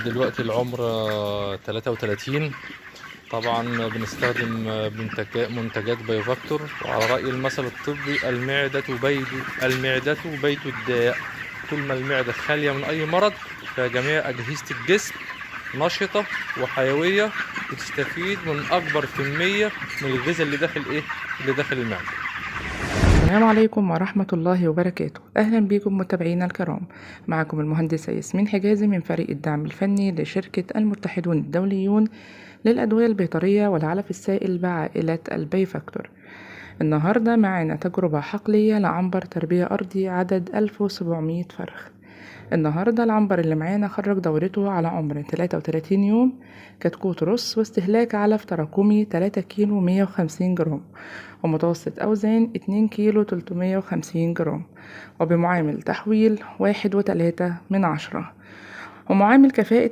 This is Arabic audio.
دلوقتي العمر 33. طبعا بنستخدم منتجات بايوفاكتور، وعلى رأي المثل الطبي المعدة بيت الداء. طول ما المعدة خالية من أي مرض فجميع أجهزة الجسم نشطة وحيوية، بتستفيد من أكبر كمية من الغذاء اللي داخل المعدة. السلام عليكم ورحمة الله وبركاته. أهلا بكم متابعينا الكرام، معكم المهندسة ياسمين حجازي من فريق الدعم الفني لشركة المتحدون الدوليون للأدوية البيطرية والعلف السائل بعائلة البيفاكتور. النهاردة معنا تجربة حقلية لعنبر تربية أرضي عدد 1700 فرخ. النهاردة العنبر اللي معانا خرج دورته على عمر 33 يوم، كتكوت رص، واستهلاك علف تراكمي 3 كيلو 150 جرام، ومتوسط أوزان 2 كيلو 350 جرام، وبمعامل تحويل 1.3، ومعامل كفاءة